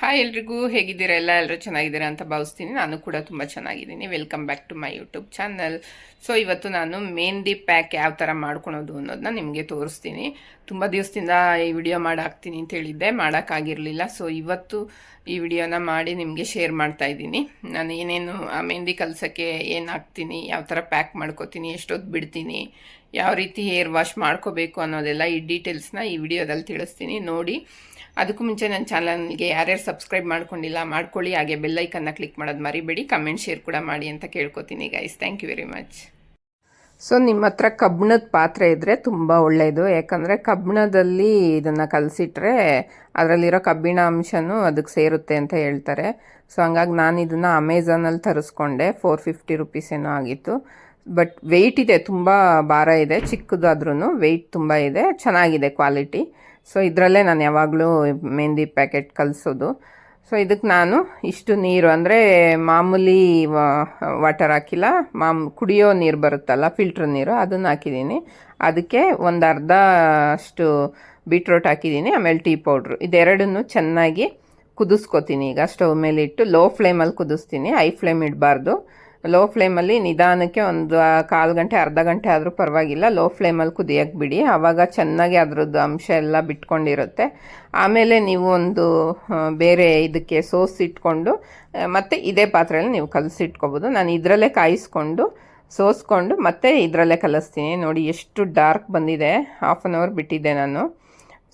Hi ಎಲ್ರಿಗೂ ಹೇಗಿದ್ದೀರಾ ಎಲ್ಲರೂ ಚೆನ್ನಾಗಿದ್ದೀರಾ ಅಂತ ಭಾವಿಸ್ತೀನಿ. ನಾನು ಕೂಡ ತುಂಬ ಚೆನ್ನಾಗಿದ್ದೀನಿ. Welcome back to my YouTube channel. So ಇವತ್ತು ನಾನು ಮೆಹಂದಿ ಪ್ಯಾಕ್ ಯಾವ ಥರ ಮಾಡ್ಕೊಳೋದು ಅನ್ನೋದನ್ನ ನಿಮಗೆ ತೋರಿಸ್ತೀನಿ. ತುಂಬ ದಿವಸದಿಂದ ಈ ವಿಡಿಯೋ ಮಾಡಾಕ್ತೀನಿ ಅಂತ ಹೇಳಿದ್ದೆ, ಮಾಡೋಕ್ಕಾಗಿರಲಿಲ್ಲ. ಸೊ ಇವತ್ತು ಈ ವಿಡಿಯೋನ ಮಾಡಿ ನಿಮಗೆ ಶೇರ್ ಮಾಡ್ತಾ ಇದ್ದೀನಿ. ನಾನು ಏನೇನು ಆ ಮೆಹಂದಿ ಕಲಸೋಕ್ಕೆ ಏನು ಹಾಕ್ತೀನಿ, ಯಾವ ಥರ ಪ್ಯಾಕ್ ಮಾಡ್ಕೋತೀನಿ, ಎಷ್ಟೊತ್ತು ಬಿಡ್ತೀನಿ, ಯಾವ ರೀತಿ ಹೇರ್ ವಾಶ್ ಮಾಡ್ಕೋಬೇಕು ಅನ್ನೋದೆಲ್ಲ ಈ ಡೀಟೇಲ್ಸ್ನ ಈ ವಿಡಿಯೋದಲ್ಲಿ ತಿಳಿಸ್ತೀನಿ. ನೋಡಿ, ಅದಕ್ಕೂ ಮುಂಚೆ ನನ್ನ ಚಾನಲ್ಗೆ ಯಾರ್ಯಾರು ಸಬ್ಸ್ಕ್ರೈಬ್ ಮಾಡ್ಕೊಂಡಿಲ್ಲ ಮಾಡ್ಕೊಳ್ಳಿ, ಹಾಗೆ ಬೆಲ್ಲೈಕನ್ನ ಕ್ಲಿಕ್ ಮಾಡೋದು ಮರಿಬೇಡಿ, ಕಮೆಂಟ್ ಶೇರ್ ಕೂಡ ಮಾಡಿ ಅಂತ ಕೇಳ್ಕೊತೀನಿ guys. Thank you very much. So ನಿಮ್ಮ ಹತ್ರ ಕಬ್ಬಿಣದ ಪಾತ್ರೆ ಇದ್ದರೆ ತುಂಬ ಒಳ್ಳೆಯದು, ಯಾಕಂದರೆ ಕಬ್ಬಿಣದಲ್ಲಿ ಇದನ್ನು ಕಲಸಿಟ್ರೆ ಅದರಲ್ಲಿರೋ ಕಬ್ಬಿಣ ಅಂಶನೂ ಅದಕ್ಕೆ ಸೇರುತ್ತೆ ಅಂತ ಹೇಳ್ತಾರೆ. ಸೊ ಹಂಗಾಗಿ ನಾನು ಇದನ್ನು ಅಮೆಝಾನಲ್ಲಿ ತರಿಸ್ಕೊಂಡೆ. 450 ರುಪೀಸ್ ಏನೋ ಆಗಿತ್ತು. ಬಟ್ ವೆಯ್ಟ್ ಇದೆ, ತುಂಬ ಭಾರ ಇದೆ, ಚಿಕ್ಕದಾದ್ರೂ ವೆಯ್ಟ್ ತುಂಬ ಇದೆ, ಚೆನ್ನಾಗಿದೆ ಕ್ವಾಲಿಟಿ. ಸೊ ಇದರಲ್ಲೇ ನಾನು ಯಾವಾಗಲೂ ಮೆಹಂದಿ ಪ್ಯಾಕೆಟ್ ಕಲಿಸೋದು. ಸೊ ಇದಕ್ಕೆ ನಾನು ಇಷ್ಟು ನೀರು, ಅಂದರೆ ಮಾಮೂಲಿ ವಾಟರ್ ಹಾಕಿಲ್ಲ, ಕುಡಿಯೋ ನೀರು ಬರುತ್ತಲ್ಲ, ಫಿಲ್ಟ್ರ್ ನೀರು, ಅದನ್ನು ಹಾಕಿದ್ದೀನಿ. ಅದಕ್ಕೆ ಒಂದು ಅರ್ಧ ಅಷ್ಟು ಬೀಟ್ರೋಟ್ ಹಾಕಿದ್ದೀನಿ, ಆಮೇಲೆ ಟೀ ಪೌಡ್ರು. ಇದೆರಡನ್ನು ಚೆನ್ನಾಗಿ ಕುದಿಸ್ಕೊತೀನಿ. ಈಗ ಸ್ಟವ್ ಮೇಲೆ ಇಟ್ಟು ಲೋ ಫ್ಲೇಮಲ್ಲಿ ಕುದಿಸ್ತೀನಿ, ಹೈ ಫ್ಲೇಮ್ ಇಡಬಾರ್ದು. ಲೋ ಫ್ಲೇಮಲ್ಲಿ ನಿಧಾನಕ್ಕೆ ಒಂದು ಕಾಲು ಗಂಟೆ ಅರ್ಧ ಗಂಟೆ ಆದರೂ ಪರವಾಗಿಲ್ಲ, ಲೋ ಫ್ಲೇಮಲ್ಲಿ ಕುದಿಯೋಕ್ಕೆ ಬಿಡಿ. ಆವಾಗ ಚೆನ್ನಾಗಿ ಅದರದ್ದು ಅಂಶ ಎಲ್ಲ ಬಿಟ್ಕೊಂಡಿರುತ್ತೆ. ಆಮೇಲೆ ನೀವು ಒಂದು ಬೇರೆ ಇದಕ್ಕೆ ಇಟ್ಕೊಂಡು ಮತ್ತು ಇದೇ ಪಾತ್ರೆಯಲ್ಲಿ ನೀವು ಕಲಸಿಟ್ಕೋಬೋದು. ನಾನು ಇದರಲ್ಲೇ ಕಾಯಿಸ್ಕೊಂಡು ಸೋಸ್ಕೊಂಡು ಮತ್ತೆ ಇದರಲ್ಲೇ ಕಲಿಸ್ತೀನಿ. ನೋಡಿ ಎಷ್ಟು ಡಾರ್ಕ್ ಬಂದಿದೆ, ಹಾಫ್ ಆನ್ ಅವರ್ ಬಿಟ್ಟಿದ್ದೆ ನಾನು.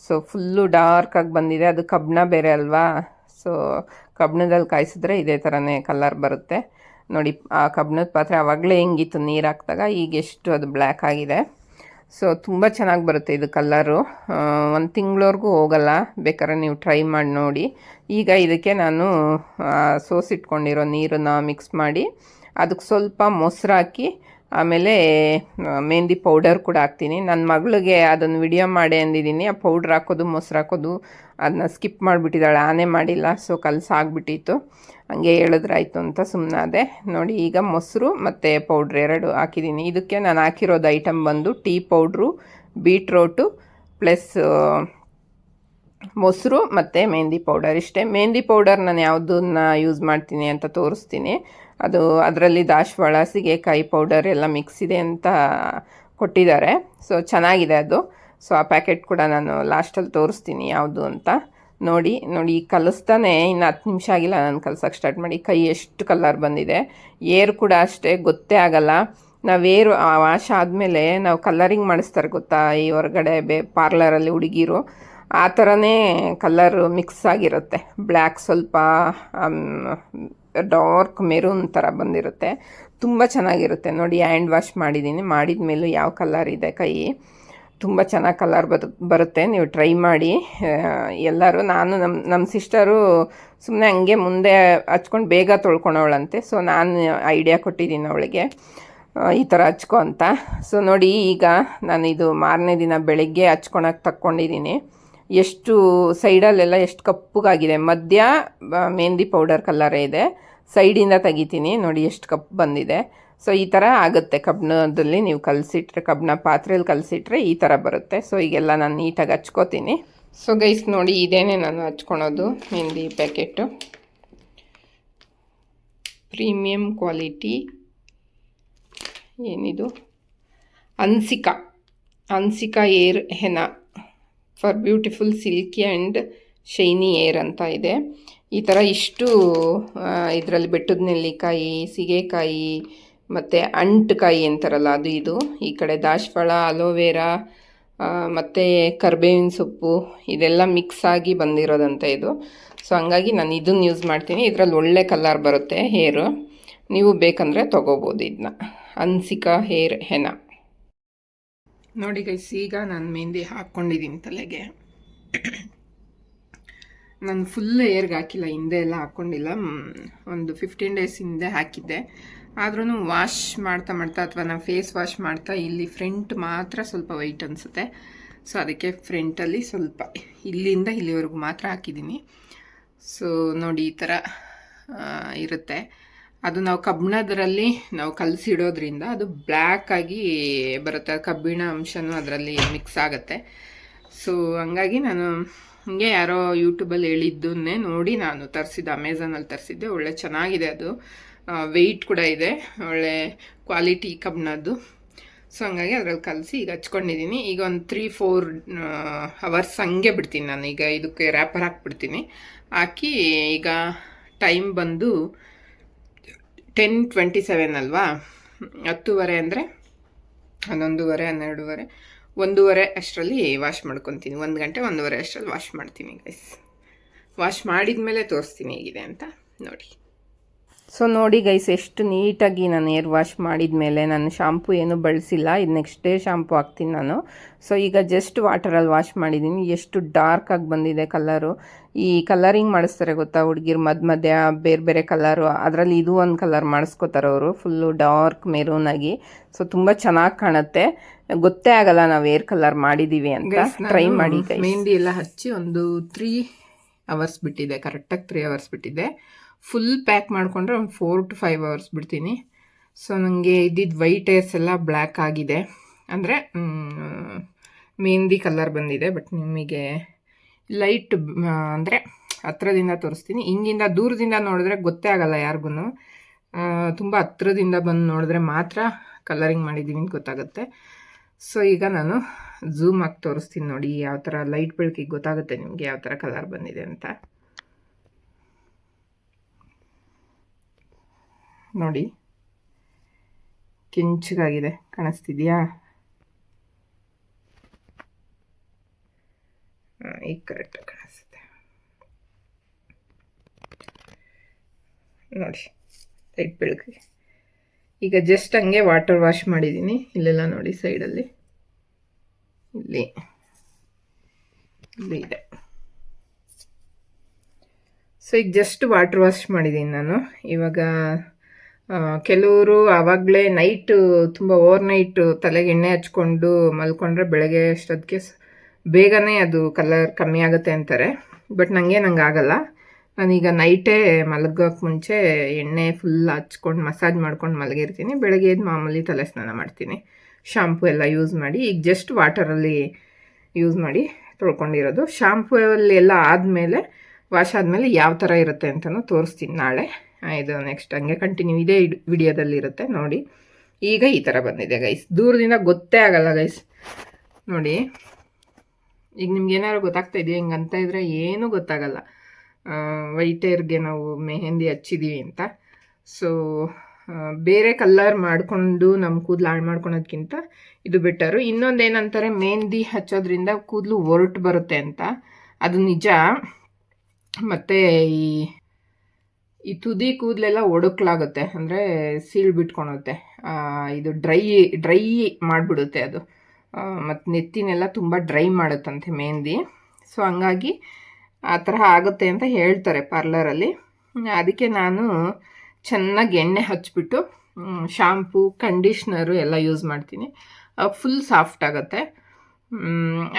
ಸೊ ಫುಲ್ಲು ಡಾರ್ಕಾಗಿ ಬಂದಿದೆ, ಅದು ಕಬ್ಬಿಣ ಬೇರೆ ಅಲ್ವಾ. ಸೊ ಕಬ್ಬಿಣದಲ್ಲಿ ಕಾಯಿಸಿದ್ರೆ ಇದೇ ಥರನೇ ಕಲರ್ ಬರುತ್ತೆ. ನೋಡಿ, ಆ ಕಬ್ಬಿಣದ ಪಾತ್ರೆ ಆವಾಗಲೇ ಹೆಂಗಿತ್ತು ನೀರು ಹಾಕಿದಾಗ, ಈಗ ಎಷ್ಟು ಅದು ಬ್ಲ್ಯಾಕ್ ಆಗಿದೆ. ಸೊ ತುಂಬ ಚೆನ್ನಾಗಿ ಬರುತ್ತೆ ಇದು ಕಲ್ಲರು, 1 ತಿಂಗಳವರೆಗೂ ಹೋಗಲ್ಲ. ಬೇಕಾದ್ರೆ ನೀವು ಟ್ರೈ ಮಾಡಿ ನೋಡಿ. ಈಗ ಇದಕ್ಕೆ ನಾನು ಸೋಸಿಟ್ಕೊಂಡಿರೋ ನೀರನ್ನು ಮಿಕ್ಸ್ ಮಾಡಿ ಅದಕ್ಕೆ ಸ್ವಲ್ಪ ಮೊಸರು ಹಾಕಿ, ಆಮೇಲೆ ಮೆಹಂದಿ ಪೌಡರ್ ಕೂಡ ಹಾಕ್ತೀನಿ. ನನ್ನ ಮಗಳಿಗೆ ಅದನ್ನು ವಿಡಿಯೋ ಮಾಡಿ ಅಂದಿದ್ದೀನಿ, ಆ ಪೌಡ್ರ್ ಹಾಕೋದು ಮೊಸರು ಹಾಕೋದು ಅದನ್ನ ಸ್ಕಿಪ್ ಮಾಡಿಬಿಟ್ಟಿದ್ದಾಳೆ, ಆನೆ ಮಾಡಿಲ್ಲ. ಸೊ ಕಲಸಾಗ್ಬಿಟ್ಟಿತ್ತು, ಹಂಗೆ ಹೇಳಿದ್ರಾಯ್ತು ಅಂತ ಸುಮ್ಮನಾದೆ. ನೋಡಿ, ಈಗ ಮೊಸರು ಮತ್ತು ಪೌಡ್ರ್ 2 ಹಾಕಿದ್ದೀನಿ. ಇದಕ್ಕೆ ನಾನು ಹಾಕಿರೋದು ಐಟಮ್ ಬಂದು ಟೀ ಪೌಡ್ರು, ಬೀಟ್ರೋಟು ಪ್ಲಸ್ ಮೊಸರು ಮತ್ತು ಮೆಹಂದಿ ಪೌಡರ್. ಇಷ್ಟೇ. ಮೆಹಂದಿ ಪೌಡರ್ ನಾನು ಯಾವುದನ್ನ ಯೂಸ್ ಮಾಡ್ತೀನಿ ಅಂತ ತೋರಿಸ್ತೀನಿ. ಅದು ಅದರಲ್ಲಿ ದಾಸವಾಳ, ಸೀಗೆಕಾಯಿ ಪೌಡರ್ ಎಲ್ಲ ಮಿಕ್ಸ್ ಇದೆ ಅಂತ ಕೊಟ್ಟಿದ್ದಾರೆ. ಸೊ ಚೆನ್ನಾಗಿದೆ ಅದು. ಸೊ ಆ ಪ್ಯಾಕೆಟ್ ಕೂಡ ನಾನು ಲಾಸ್ಟಲ್ಲಿ ತೋರಿಸ್ತೀನಿ ಯಾವುದು ಅಂತ. ನೋಡಿ ಕಲಿಸ್ತಾನೆ ಇನ್ನು 10 ನಿಮಿಷ ಆಗಿಲ್ಲ ನಾನು ಕಲ್ಸೋಕ್ಕೆ ಸ್ಟಾರ್ಟ್ ಮಾಡಿ. ಕೈ ಎಷ್ಟು ಕಲರ್ ಬಂದಿದೆ. ಏರ್ ಕೂಡ ಅಷ್ಟೇ, ಗೊತ್ತೇ ಆಗಲ್ಲ. ನಾವು ಏರು ವಾಶ್ ಆದಮೇಲೆ ನಾವು ಕಲರಿಂಗ್ ಮಾಡಿಸ್ತಾರೆ ಗೊತ್ತಾ, ಈ ಹೊರಗಡೆ ಪಾರ್ಲರಲ್ಲಿ ಹುಡುಗಿರು, ಆ ಥರನೇ ಕಲರು ಮಿಕ್ಸ್ ಆಗಿರುತ್ತೆ. ಬ್ಲ್ಯಾಕ್ ಸ್ವಲ್ಪ ಡಾರ್ಕ್ ಮೆರೂನ್ ಥರ ಬಂದಿರುತ್ತೆ, ತುಂಬ ಚೆನ್ನಾಗಿರುತ್ತೆ. ನೋಡಿ, ಹ್ಯಾಂಡ್ ವಾಶ್ ಮಾಡಿದ್ದೀನಿ, ಮಾಡಿದ ಮೇಲೂ ಯಾವ ಕಲರ್ ಇದೆ ಕೈ, ತುಂಬ ಚೆನ್ನಾಗಿ ಕಲರ್ ಬರುತ್ತೆ. ನೀವು ಟ್ರೈ ಮಾಡಿ ಎಲ್ಲರೂ. ನಾನು ನಮ್ಮ ಸಿಸ್ಟರು ಸುಮ್ಮನೆ ಹಂಗೆ ಮುಂದೆ ಹಚ್ಕೊಂಡು ಬೇಗ ತೊಳ್ಕೊಳವಳಂತೆ. ಸೊ ನಾನು ಐಡಿಯಾ ಕೊಟ್ಟಿದ್ದೀನಿ ಅವಳಿಗೆ, ಈ ಥರ ಹಚ್ಕೊ ಅಂತ. ಸೊ ನೋಡಿ, ಈಗ ನಾನು ಇದು ಮಾರನೇ ದಿನ ಬೆಳಗ್ಗೆ ಹಚ್ಕೊಳಕ್ಕೆ ತಕ್ಕೊಂಡಿದ್ದೀನಿ. ಎಷ್ಟು ಸೈಡಲ್ಲೆಲ್ಲ ಎಷ್ಟು ಕಪ್ಪಗಾಗಿದೆ, ಮಧ್ಯ ಮೆಹಂದಿ ಪೌಡರ್ ಕಲರೇ ಇದೆ, ಸೈಡಿಂದ ತೆಗಿತೀನಿ. ನೋಡಿ ಎಷ್ಟು ಕಪ್ಪು ಬಂದಿದೆ. ಸೊ ಈ ಥರ ಆಗುತ್ತೆ ಕಬ್ಬಿಣದಲ್ಲಿ ನೀವು ಕಲಸಿಟ್ರೆ, ಕಬ್ಬಿಣ ಪಾತ್ರೆಯಲ್ಲಿ ಕಲಸಿಟ್ರೆ ಈ ಥರ ಬರುತ್ತೆ. ಸೊ ಈಗೆಲ್ಲ ನಾನು ನೀಟಾಗಿ ಹಚ್ಕೋತೀನಿ. ಸೊ ಗೈಸ್ ನೋಡಿ, ಇದೇನೆ ನಾನು ಹಚ್ಕೊಳೋದು ಮೆಹಂದಿ ಪ್ಯಾಕೆಟು, ಪ್ರೀಮಿಯಂ ಕ್ವಾಲಿಟಿ. ಏನಿದು, ಅನ್ಸಿಕಾ hair henna for beautiful silky and shiny hair ಅಂತ ಇದೆ. ಈ ಥರ ಇಷ್ಟು ಇದರಲ್ಲಿ ಬೆಟ್ಟದ ನೆಲ್ಲಿಕಾಯಿ, ಸೀಗೆಕಾಯಿ ಮತ್ತು ಅಂಟುಕಾಯಿ ಅಂತಾರಲ್ಲ ಅದು, ಇದು ಈ ಕಡೆ ದಾಸವಾಳ, ಅಲೋವೆರಾ ಮತ್ತು ಕರ್ಬೇವಿನ ಸೊಪ್ಪು, ಇದೆಲ್ಲ ಮಿಕ್ಸ್ ಆಗಿ ಬಂದಿರೋದಂತ ಇದು. ಸೊ ಹಂಗಾಗಿ ನಾನು ಇದನ್ನು ಯೂಸ್ ಮಾಡ್ತೀನಿ. ಇದರಲ್ಲಿ ಒಳ್ಳೆ ಕಲರ್ ಬರುತ್ತೆ ಹೇರು. ನೀವು ಬೇಕಂದರೆ ತೊಗೋಬೋದು ಇದನ್ನ. ಅನ್ಸಿಕಾ ಹೇರ್ ಹೆನಾ. ನೋಡಿ ಗೈಸ್, ಈಗ ನಾನು ಮೆಹಂದಿ ಹಾಕ್ಕೊಂಡಿದ್ದೀನಿ ತಲೆಗೆ. ನಾನು ಫುಲ್ ಏರ್ಗೆ ಹಾಕಿಲ್ಲ, ಹಿಂದೆ ಎಲ್ಲ ಹಾಕ್ಕೊಂಡಿಲ್ಲ. ಒಂದು 15 ಡೇಸ್ ಹಿಂದೆ ಹಾಕಿದ್ದೆ. ಆದ್ರೂ ವಾಶ್ ಮಾಡ್ತಾ ಅಥವಾ ನಾವು ಫೇಸ್ ವಾಶ್ ಮಾಡ್ತಾ ಇಲ್ಲಿ ಫ್ರಂಟ್ ಮಾತ್ರ ಸ್ವಲ್ಪ ವೈಟ್ ಅನಿಸುತ್ತೆ. ಸೊ ಅದಕ್ಕೆ ಫ್ರಂಟಲ್ಲಿ ಸ್ವಲ್ಪ ಇಲ್ಲಿಂದ ಇಲ್ಲಿವರೆಗೂ ಮಾತ್ರ ಹಾಕಿದ್ದೀನಿ. ಸೊ ನೋಡಿ, ಈ ಥರ ಇರುತ್ತೆ. ಅದು ನಾವು ಕಬ್ಬಿಣದರಲ್ಲಿ ನಾವು ಕಲಸಿಡೋದ್ರಿಂದ ಅದು ಬ್ಲ್ಯಾಕ್ ಆಗಿ ಬರುತ್ತೆ, ಕಬ್ಬಿಣ ಅಂಶನೂ ಅದರಲ್ಲಿ ಮಿಕ್ಸ್ ಆಗುತ್ತೆ. ಸೊ ಹಂಗಾಗಿ ನಾನು ಹಂಗೆ ಯಾರೋ ಯೂಟ್ಯೂಬಲ್ಲಿ ಹೇಳಿದ್ದನ್ನೇ ನೋಡಿ ನಾನು ತರಿಸಿದ್ದೆ, ಅಮೆಝಾನಲ್ಲಿ ತರಿಸಿದ್ದೆ. ಒಳ್ಳೆ ಚೆನ್ನಾಗಿದೆ ಅದು, ವೆಯ್ಟ್ ಕೂಡ ಇದೆ, ಒಳ್ಳೆ ಕ್ವಾಲಿಟಿ ಕಬ್ಬಿಣದ್ದು. ಸೊ ಹಂಗಾಗಿ ಅದ್ರಲ್ಲಿ ಕಲಸಿ ಈಗ ಹಚ್ಕೊಂಡಿದ್ದೀನಿ. ಈಗ ಒಂದು 3-4 ಅವರ್ಸ್ ಹಂಗೆ ಬಿಡ್ತೀನಿ ನಾನು. ಈಗ ಇದಕ್ಕೆ ರ್ಯಾಪರ್ ಹಾಕ್ಬಿಡ್ತೀನಿ. ಹಾಕಿ ಈಗ ಟೈಮ್ ಬಂದು 10:27 ಅಲ್ವಾ, 10:30 ಅಂದರೆ 11:30, 12:30, 1:30 ಅಷ್ಟರಲ್ಲಿ ವಾಶ್ ಮಾಡ್ಕೊತೀನಿ. 1 ಗಂಟೆ 1:30 ಅಷ್ಟರಲ್ಲಿ ವಾಶ್ ಮಾಡ್ತೀನಿ ಗೈಸ್. ವಾಶ್ ಮಾಡಿದ ಮೇಲೆ ತೋರಿಸ್ತೀನಿ ಹೇಗಿದೆ ಅಂತ ನೋಡಿ. ಸೊ ನೋಡಿ ಗೈಸ್, ಎಷ್ಟು ನೀಟಾಗಿ ನಾನು ಏರ್ ವಾಶ್ ಮಾಡಿದ ಮೇಲೆ ನಾನು ಶಾಂಪು ಏನು ಬಳಸಿಲ್ಲ. ಇದು ನೆಕ್ಸ್ಟ್ ಡೇ ಶಾಂಪು ಹಾಕ್ತೀನಿ ನಾನು. ಸೊ ಈಗ ಜಸ್ಟ್ ವಾಟರಲ್ಲಿ ವಾಶ್ ಮಾಡಿದ್ದೀನಿ. ಎಷ್ಟು ಡಾರ್ಕ್ ಆಗಿ ಬಂದಿದೆ ಕಲರು. ಈ ಕಲರಿಂಗ್ ಮಾಡಿಸ್ತಾರೆ ಗೊತ್ತಾ ಹುಡುಗಿರು, ಮಧ್ಯ ಬೇರೆ ಬೇರೆ ಕಲರು, ಅದರಲ್ಲಿ ಇದು ಒಂದು ಕಲರ್ ಮಾಡಿಸ್ಕೋತಾರೆ ಅವರು, ಫುಲ್ಲು ಡಾರ್ಕ್ ಮೆರೂನ್ ಆಗಿ. ಸೊ ತುಂಬ ಚೆನ್ನಾಗಿ ಕಾಣುತ್ತೆ, ಗೊತ್ತೇ ಆಗಲ್ಲ ನಾವು ಏರ್ ಕಲರ್ ಮಾಡಿದ್ದೀವಿ ಅಂತ. ಟ್ರೈ ಮಾಡಿ. ಮೆಹಂದಿ ಎಲ್ಲ ಹಚ್ಚಿ ಒಂದು 3 ಅವರ್ಸ್ ಬಿಟ್ಟಿದೆ, ಕರೆಕ್ಟಾಗಿ 3 ಅವರ್ಸ್ ಬಿಟ್ಟಿದೆ. ಫುಲ್ ಪ್ಯಾಕ್ ಮಾಡಿಕೊಂಡ್ರೆ ಒಂದು 4 to 5 ಅವರ್ಸ್ ಬಿಡ್ತೀನಿ. ಸೊ ನನಗೆ ಇದ್ದಿದ್ದು ವೈಟ್ ಏರ್ಸ್ ಎಲ್ಲ ಬ್ಲ್ಯಾಕ್ ಆಗಿದೆ, ಅಂದರೆ ಮೆಹಂದಿ ಕಲರ್ ಬಂದಿದೆ. ಬಟ್ ನಿಮಗೆ ಲೈಟ್ ಅಂದರೆ ಹತ್ರದಿಂದ ತೋರಿಸ್ತೀನಿ. ಹಿಂಗಿಂದ ದೂರದಿಂದ ನೋಡಿದ್ರೆ ಗೊತ್ತೇ ಆಗಲ್ಲ ಯಾರಿಗೂ. ತುಂಬ ಹತ್ರದಿಂದ ಬಂದು ನೋಡಿದ್ರೆ ಮಾತ್ರ ಕಲರಿಂಗ್ ಮಾಡಿದ್ದೀನಿ ಅಂತ ಗೊತ್ತಾಗುತ್ತೆ. ಸೊ ಈಗ ನಾನು ಝೂಮ್ ಆಗಿ ತೋರಿಸ್ತೀನಿ ನೋಡಿ, ಯಾವ ಥರ ಲೈಟ್ ಬೆಳಕಿಗೆ ಗೊತ್ತಾಗುತ್ತೆ ನಿಮಗೆ ಯಾವ ಥರ ಕಲರ್ ಬಂದಿದೆ ಅಂತ ನೋಡಿ. ಕೆಂಚಗಾಗಿದೆ, ಕಾಣಿಸ್ತಿದ್ಯಾ? ಈಗ ಕರೆಕ್ಟಾಗಿ ಕಾಣಿಸುತ್ತೆ ನೋಡಿ, ಲೈಟ್ ಬೆಳಕಿಗೆ. ಈಗ ಜಸ್ಟ್ ಹಂಗೆ ವಾಟರ್ ವಾಶ್ ಮಾಡಿದ್ದೀನಿ. ಇಲ್ಲೆಲ್ಲ ನೋಡಿ ಸೈಡಲ್ಲಿ, ಇಲ್ಲಿ ಇದೆ. ಸೊ ಈಗ ಜಸ್ಟ್ ವಾಟರ್ ವಾಶ್ ಮಾಡಿದ್ದೀನಿ ನಾನು. ಇವಾಗ ಕೆಲವರು ಆವಾಗಲೇ ನೈಟು ತುಂಬ ಓವರ್ ತಲೆಗೆ ಎಣ್ಣೆ ಹಚ್ಕೊಂಡು ಮಲ್ಕೊಂಡ್ರೆ ಬೆಳಗ್ಗೆ ಅಷ್ಟೊತ್ತಿಗೆ ಬೇಗನೆ ಅದು ಕಲರ್ ಕಮ್ಮಿ ಆಗುತ್ತೆ ಅಂತಾರೆ. ಬಟ್ ನಂಗೆ ಆಗಲ್ಲ. ನಾನೀಗ ನೈಟೇ ಮಲಗೋಕ್ಕೆ ಮುಂಚೆ ಎಣ್ಣೆ ಫುಲ್ ಹಚ್ಕೊಂಡು ಮಸಾಜ್ ಮಾಡ್ಕೊಂಡು ಮಲಗಿರ್ತೀನಿ. ಬೆಳಗ್ಗೆ ಎದ್ದು ಮಾಮೂಲಿ ತಲೆ ಸ್ನಾನ ಮಾಡ್ತೀನಿ, ಶಾಂಪು ಎಲ್ಲ ಯೂಸ್ ಮಾಡಿ. ಈಗ ಜಸ್ಟ್ ವಾಟರಲ್ಲಿ ಯೂಸ್ ಮಾಡಿ ತೊಳ್ಕೊಂಡಿರೋದು. ಶಾಂಪೂಲ್ಲಿ ಎಲ್ಲ ಆದಮೇಲೆ, ವಾಶ್ ಆದಮೇಲೆ ಯಾವ ಥರ ಇರುತ್ತೆ ಅಂತಲೂ ತೋರಿಸ್ತೀನಿ ನಾಳೆ. ಇದು ನೆಕ್ಸ್ಟ್ ಹಂಗೆ ಕಂಟಿನ್ಯೂ ಇದೇ ವಿಡಿಯೋದಲ್ಲಿ ಇರುತ್ತೆ ನೋಡಿ. ಈಗ ಈ ಥರ ಬಂದಿದೆ ಗೈಸ್, ದೂರದಿಂದ ಗೊತ್ತೇ ಆಗಲ್ಲ ಗೈಸ್ ನೋಡಿ. ಈಗ ನಿಮ್ಗೆ ಏನಾದ್ರು ಗೊತ್ತಾಗ್ತಾ ಇದೆಯಾ? ಹಿಂಗಂತ ಇದ್ರೆ ಏನೂ ಗೊತ್ತಾಗಲ್ಲ ವೈಟ್ ಏರ್ಗೆ ನಾವು ಮೆಹಂದಿ ಹಚ್ಚಿದ್ದೀವಿ ಅಂತ. ಸೊ ಬೇರೆ ಕಲರ್ ಮಾಡಿಕೊಂಡು ನಮ್ಮ ಕೂದಲು ಹಾಳು ಮಾಡ್ಕೊಳೋದ್ಕಿಂತ ಇದು ಬೆಟರು. ಇನ್ನೊಂದೇನಂತಾರೆ, ಮೆಹಂದಿ ಹಚ್ಚೋದ್ರಿಂದ ಕೂದಲು ಒರಟು ಬರುತ್ತೆ ಅಂತ. ಅದು ನಿಜ. ಮತ್ತು ಈ ತುದಿ ಕೂದಲೆಲ್ಲ ಒಡಕ್ಲಾಗುತ್ತೆ, ಅಂದರೆ ಸೀಳು ಬಿಟ್ಕೊಳುತ್ತೆ. ಇದು ಡ್ರೈ ಮಾಡಿಬಿಡುತ್ತೆ ಅದು. ಮತ್ತು ನೆತ್ತಿನೆಲ್ಲ ತುಂಬ ಡ್ರೈ ಮಾಡುತ್ತಂತೆ ಮೆಹಂದಿ. ಸೊ ಹಂಗಾಗಿ ಆ ಥರ ಆಗುತ್ತೆ ಅಂತ ಹೇಳ್ತಾರೆ ಪಾರ್ಲರಲ್ಲಿ. ಅದಕ್ಕೆ ನಾನು ಚೆನ್ನಾಗಿ ಎಣ್ಣೆ ಹಚ್ಬಿಟ್ಟು ಶಾಂಪೂ, ಕಂಡೀಷ್ನರು ಎಲ್ಲ ಯೂಸ್ ಮಾಡ್ತೀನಿ. ಫುಲ್ ಸಾಫ್ಟ್ ಆಗುತ್ತೆ.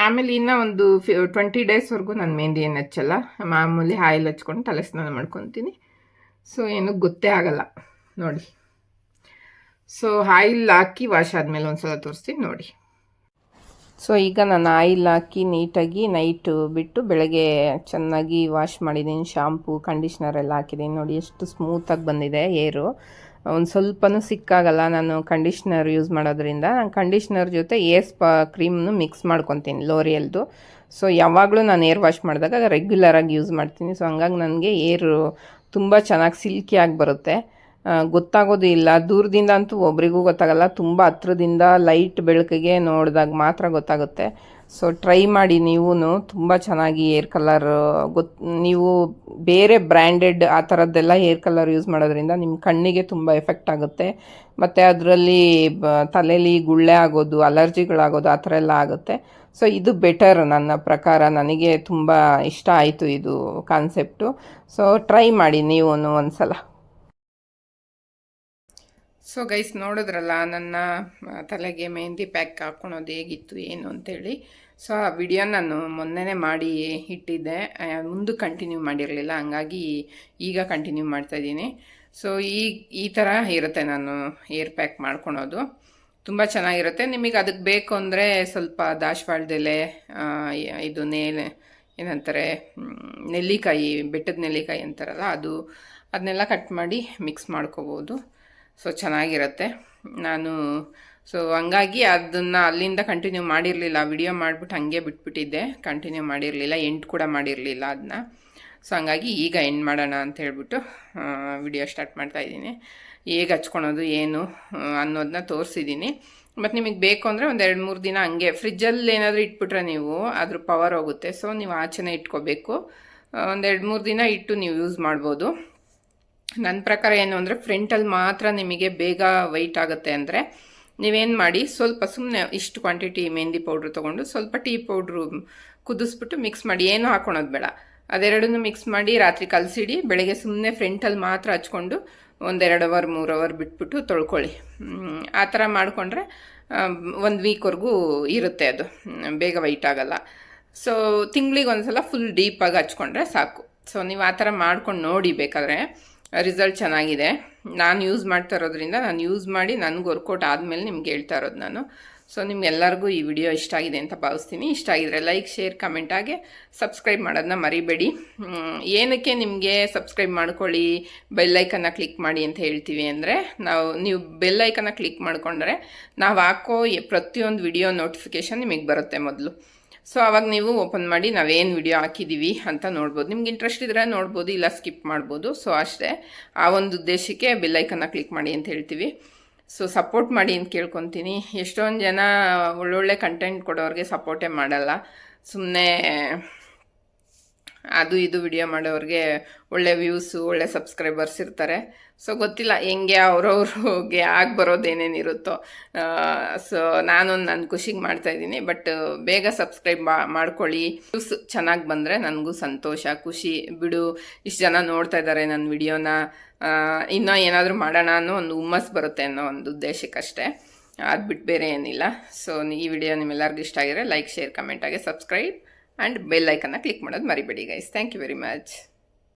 ಆಮೇಲೆ ಇನ್ನೂ ಒಂದು 20 ಡೇಸ್ವರೆಗೂ ನಾನು ಮೆಹಂದಿ ಏನು ಹಚ್ಚಲ್ಲ. ಮಾಮೂಲಿ ಆಯಿಲ್ ಹಚ್ಕೊಂಡು ತಲೆ ಸ್ನಾನ ಮಾಡ್ಕೊತೀನಿ. ಸೊ ಏನೂ ಗೊತ್ತೇ ಆಗಲ್ಲ ನೋಡಿ. ಸೊ ಆಯಿಲ್ ಹಾಕಿ ವಾಶ್ ಆದಮೇಲೆ ಒಂದು ಸಲ ತೋರಿಸ್ತೀನಿ ನೋಡಿ. ಸೊ ಈಗ ನಾನು ಆಯಿಲ್ ಹಾಕಿ ನೀಟಾಗಿ ನೈಟು ಬಿಟ್ಟು ಬೆಳಗ್ಗೆ ಚೆನ್ನಾಗಿ ವಾಶ್ ಮಾಡಿದ್ದೀನಿ. ಶಾಂಪೂ, ಕಂಡೀಷ್ನರ್ ಎಲ್ಲ ಹಾಕಿದ್ದೀನಿ ನೋಡಿ. ಎಷ್ಟು ಸ್ಮೂತಾಗಿ ಬಂದಿದೆ ಏರು. ಒಂದು ಸ್ವಲ್ಪನೂ ಸಿಕ್ಕಾಗಲ್ಲ ನಾನು ಕಂಡೀಷ್ನರ್ ಯೂಸ್ ಮಾಡೋದ್ರಿಂದ. ನಾನು ಕಂಡೀಷ್ನರ್ ಜೊತೆ ಕ್ರೀಮ್ನು ಮಿಕ್ಸ್ ಮಾಡ್ಕೊತೀನಿ, ಲೋರಿಯಲ್ದು. ಸೊ ಯಾವಾಗಲೂ ನಾನು ಏರ್ ವಾಶ್ ಮಾಡಿದಾಗ ರೆಗ್ಯುಲರಾಗಿ ಯೂಸ್ ಮಾಡ್ತೀನಿ. ಸೊ ಹಂಗಾಗಿ ನನಗೆ ಏರು ತುಂಬ ಚೆನ್ನಾಗಿ ಸಿಲ್ಕಿಯಾಗಿ ಬರುತ್ತೆ. ಗೊತ್ತಾಗೋದು ಇಲ್ಲ, ದೂರದಿಂದ ಅಂತೂ ಒಬ್ರಿಗೂ ಗೊತ್ತಾಗಲ್ಲ. ತುಂಬ ಹತ್ರದಿಂದ ಲೈಟ್ ಬೆಳಕಿಗೆ ನೋಡಿದಾಗ ಮಾತ್ರ ಗೊತ್ತಾಗುತ್ತೆ. ಸೊ ಟ್ರೈ ಮಾಡಿ ನೀವು, ತುಂಬ ಚೆನ್ನಾಗಿ ಏರ್ ಕಲರ್ ನೀವು ಬೇರೆ ಬ್ರ್ಯಾಂಡೆಡ್ ಆ ಥರದ್ದೆಲ್ಲ ಏರ್ ಕಲರ್ ಯೂಸ್ ಮಾಡೋದ್ರಿಂದ ನಿಮ್ಮ ಕಣ್ಣಿಗೆ ತುಂಬ ಎಫೆಕ್ಟ್ ಆಗುತ್ತೆ. ಮತ್ತು ಅದರಲ್ಲಿ ತಲೆಯಲ್ಲಿ ಗುಳ್ಳೆ ಆಗೋದು, ಅಲರ್ಜಿಗಳಾಗೋದು ಆ ಥರ ಎಲ್ಲ ಆಗುತ್ತೆ. ಸೊ ಇದು ಬೆಟರ್ ನನ್ನ ಪ್ರಕಾರ. ನನಗೆ ತುಂಬ ಇಷ್ಟ ಆಯಿತು ಇದು ಕಾನ್ಸೆಪ್ಟು. ಸೊ ಟ್ರೈ ಮಾಡಿ ನೀವು ಒಂದು ಸಲ. ಸೊ ಗೈಸ್, ನೋಡಿದ್ರಲ್ಲ ನನ್ನ ತಲೆಗೆ ಮೆಹಂದಿ ಪ್ಯಾಕ್ ಹಾಕ್ಕೊಳೋದು ಹೇಗಿತ್ತು ಏನು ಅಂತೇಳಿ. ಸೊ ಆ ವಿಡಿಯೋ ನಾನು ಮೊನ್ನೆನೇ ಮಾಡಿ ಇಟ್ಟಿದ್ದೆ, ಮುಂದೆ ಕಂಟಿನ್ಯೂ ಮಾಡಿರಲಿಲ್ಲ. ಹಂಗಾಗಿ ಈಗ ಕಂಟಿನ್ಯೂ ಮಾಡ್ತಾಯಿದ್ದೀನಿ. ಸೊ ಈ ಥರ ಇರುತ್ತೆ ನಾನು ಏರ್ ಪ್ಯಾಕ್ ಮಾಡ್ಕೊಳೋದು. ತುಂಬ ಚೆನ್ನಾಗಿರುತ್ತೆ. ನಿಮಗೆ ಅದಕ್ಕೆ ಬೇಕು ಅಂದರೆ ಸ್ವಲ್ಪ ದಾಸವಾಳದೆಲೆ, ಇದು ಏನಂತಾರೆ ನೆಲ್ಲಿಕಾಯಿ, ಬೆಟ್ಟದ ನೆಲ್ಲಿಕಾಯಿ ಅಂತಾರಲ್ಲ ಅದು, ಅದನ್ನೆಲ್ಲ ಕಟ್ ಮಾಡಿ ಮಿಕ್ಸ್ ಮಾಡ್ಕೋಬೋದು. ಸೊ ಚೆನ್ನಾಗಿರುತ್ತೆ. ನಾನು ಹಂಗಾಗಿ ಅದನ್ನು ಅಲ್ಲಿಂದ ಕಂಟಿನ್ಯೂ ಮಾಡಿರಲಿಲ್ಲ, ವಿಡಿಯೋ ಮಾಡಿಬಿಟ್ಟು ಹಾಗೆ ಬಿಟ್ಬಿಟ್ಟಿದ್ದೆ, ಕಂಟಿನ್ಯೂ ಮಾಡಿರಲಿಲ್ಲ, ಎಂಡ್ ಕೂಡ ಮಾಡಿರಲಿಲ್ಲ ಅದನ್ನ. ಸೊ ಹಂಗಾಗಿ ಈಗ ಎಂಡ್ ಮಾಡೋಣ ಅಂತ ಹೇಳ್ಬಿಟ್ಟು ವಿಡಿಯೋ ಸ್ಟಾರ್ಟ್ ಮಾಡ್ತಾಯಿದ್ದೀನಿ. ಹೇಗೆ ಹಚ್ಕೊಳೋದು ಏನು ಅನ್ನೋದನ್ನ ತೋರಿಸಿದ್ದೀನಿ. ಮತ್ತು ನಿಮಗೆ ಬೇಕು ಅಂದರೆ ಒಂದು 2-3 ದಿನ ಹಂಗೆ ಫ್ರಿಜ್ಜಲ್ಲಿ ಏನಾದರೂ ಇಟ್ಬಿಟ್ರೆ ನೀವು ಅದ್ರ ಪವರ್ ಹೋಗುತ್ತೆ. ಸೊ ನೀವು ಆಚೆನೇ ಇಟ್ಕೋಬೇಕು. ಒಂದು 2-3 ದಿನ ಇಟ್ಟು ನೀವು ಯೂಸ್ ಮಾಡ್ಬೋದು. ನನ್ನ ಪ್ರಕಾರ ಏನು ಅಂದರೆ ಫ್ರಂಟಲ್ಲಿ ಮಾತ್ರ ನಿಮಗೆ ಬೇಗ ವೈಟ್ ಆಗುತ್ತೆ ಅಂದರೆ ನೀವೇನು ಮಾಡಿ, ಸ್ವಲ್ಪ ಸುಮ್ಮನೆ ಇಷ್ಟು ಕ್ವಾಂಟಿಟಿ ಮೆಹಂದಿ ಪೌಡ್ರ್ ತೊಗೊಂಡು ಸ್ವಲ್ಪ ಟೀ ಪೌಡ್ರು ಕುದಿಸ್ಬಿಟ್ಟು ಮಿಕ್ಸ್ ಮಾಡಿ, ಏನೂ ಹಾಕೊಳೋದು ಬೇಡ, ಅದೆರಡನ್ನೂ ಮಿಕ್ಸ್ ಮಾಡಿ ರಾತ್ರಿ ಕಲಸಿಡಿ, ಬೆಳಗ್ಗೆ ಸುಮ್ಮನೆ ಫ್ರಂಟಲ್ಲಿ ಮಾತ್ರ ಹಚ್ಕೊಂಡು ಒಂದು 2 ಅವರ್ 3 ಅವರ್ ಬಿಟ್ಬಿಟ್ಟು ತೊಳ್ಕೊಳ್ಳಿ. ಆ ಥರ ಮಾಡಿಕೊಂಡ್ರೆ 1 ವೀಕ್ವರೆಗೂ ಇರುತ್ತೆ, ಅದು ಬೇಗ ವೈಟ್ ಆಗಲ್ಲ. ಸೊ ತಿಂಗಳಿಗೆ ಒಂದು ಸಲ ಫುಲ್ ಡೀಪಾಗಿ ಹಚ್ಕೊಂಡ್ರೆ ಸಾಕು. ಸೊ ನೀವು ಆ ಥರ ಮಾಡ್ಕೊಂಡು ನೋಡಿ, ಬೇಕಾದರೆ ರಿಸಲ್ಟ್ ಚೆನ್ನಾಗಿದೆ. ನಾನು ಯೂಸ್ ಮಾಡ್ತಾ ಇರೋದ್ರಿಂದ ನಾನು ಯೂಸ್ ಮಾಡಿ ನನಗೆ ವರ್ಕೌಟ್ ಆದಮೇಲೆ ನಿಮ್ಗೆ ಹೇಳ್ತಾ ಇರೋದು ನಾನು. ಸೊ ನಿಮ್ಗೆಲ್ಲರಿಗೂ ಈ ವಿಡಿಯೋ ಇಷ್ಟ ಆಗಿದೆ ಅಂತ ಭಾವಿಸ್ತೀನಿ. ಇಷ್ಟ ಆಗಿದ್ರೆ ಲೈಕ್, ಶೇರ್, ಕಮೆಂಟ್, ಹಾಗೆ ಸಬ್ಸ್ಕ್ರೈಬ್ ಮಾಡೋದನ್ನ ಮರಿಬೇಡಿ. ಏನಕ್ಕೆ ನಿಮಗೆ ಸಬ್ಸ್ಕ್ರೈಬ್ ಮಾಡ್ಕೊಳ್ಳಿ, ಬೆಲ್ಲೈಕನ್ನ ಕ್ಲಿಕ್ ಮಾಡಿ ಅಂತ ಹೇಳ್ತೀವಿ ಅಂದರೆ, ನೀವು ಬೆಲ್ಲೈಕನ್ನ ಕ್ಲಿಕ್ ಮಾಡಿಕೊಂಡ್ರೆ ನಾವು ಹಾಕೋ ಪ್ರತಿಯೊಂದು ವಿಡಿಯೋ ನೋಟಿಫಿಕೇಷನ್ ನಿಮಗೆ ಬರುತ್ತೆ ಮೊದಲು. ಸೊ ಆವಾಗ ನೀವು ಓಪನ್ ಮಾಡಿ ನಾವೇನು ವಿಡಿಯೋ ಹಾಕಿದ್ದೀವಿ ಅಂತ ನೋಡ್ಬೋದು. ನಿಮ್ಗೆ ಇಂಟ್ರೆಸ್ಟ್ ಇದ್ದರೆ ನೋಡ್ಬೋದು, ಇಲ್ಲ ಸ್ಕಿಪ್ ಮಾಡ್ಬೋದು. ಸೊ ಅಷ್ಟೇ, ಆ ಒಂದು ಉದ್ದೇಶಕ್ಕೆ ಬೆಲ್ಲೈಕನ್ನ ಕ್ಲಿಕ್ ಮಾಡಿ ಅಂತ ಹೇಳ್ತೀವಿ. ಸೊ ಸಪೋರ್ಟ್ ಮಾಡಿ ಅಂತ ಕೇಳ್ಕೊತೀನಿ. ಎಷ್ಟೊಂದು ಜನ ಒಳ್ಳೊಳ್ಳೆ ಕಂಟೆಂಟ್ ಕೊಡೋರಿಗೆ ಸಪೋರ್ಟೇ ಮಾಡಲ್ಲ, ಸುಮ್ಮನೆ ಅದು ಇದು ವಿಡಿಯೋ ಮಾಡೋರಿಗೆ ಒಳ್ಳೆ ವ್ಯೂಸು, ಒಳ್ಳೆ ಸಬ್ಸ್ಕ್ರೈಬರ್ಸ್ ಇರ್ತಾರೆ. ಸೊ ಗೊತ್ತಿಲ್ಲ ಹೆಂಗೆ ಅವ್ರವ್ರಿಗೆ ಆಗಿ ಬರೋದೇನೇನಿರುತ್ತೋ. ಸೊ ನಾನು ನನ್ನ ಖುಷಿಗೆ ಮಾಡ್ತಾಯಿದ್ದೀನಿ. ಬಟ್ ಬೇಗ ಸಬ್ಸ್ಕ್ರೈಬ್ ಮಾಡ್ಕೊಳ್ಳಿ. ವ್ಯೂಸ್ ಚೆನ್ನಾಗಿ ಬಂದರೆ ನನಗೂ ಸಂತೋಷ, ಖುಷಿ. ಬಿಡು, ಇಷ್ಟು ಜನ ನೋಡ್ತಾ ಇದ್ದಾರೆ ನನ್ನ ವಿಡಿಯೋನ, ಇನ್ನೂ ಏನಾದರೂ ಮಾಡೋಣ ಅನ್ನೋ ಒಂದು ಹುಮ್ಮಸ್ ಬರುತ್ತೆ ಅನ್ನೋ ಒಂದು ಉದ್ದೇಶಕ್ಕಷ್ಟೇ, ಅದು ಬಿಟ್ಟು ಬೇರೆ ಏನಿಲ್ಲ. ಸೊ ಈ ವಿಡಿಯೋ ನಿಮ್ಮೆಲ್ಲರಿಗೂ ಇಷ್ಟ ಆಗಿದ್ರೆ ಲೈಕ್, ಶೇರ್, ಕಮೆಂಟ್, ಹಾಗೆ ಸಬ್ಸ್ಕ್ರೈಬ್ ಆ್ಯಂಡ್ ಬೆಲ್ ಐಕನ್ನ ಕ್ಲಿಕ್ ಮಾಡೋದು ಮರಿಬೇಡಿ guys. Thank you very much.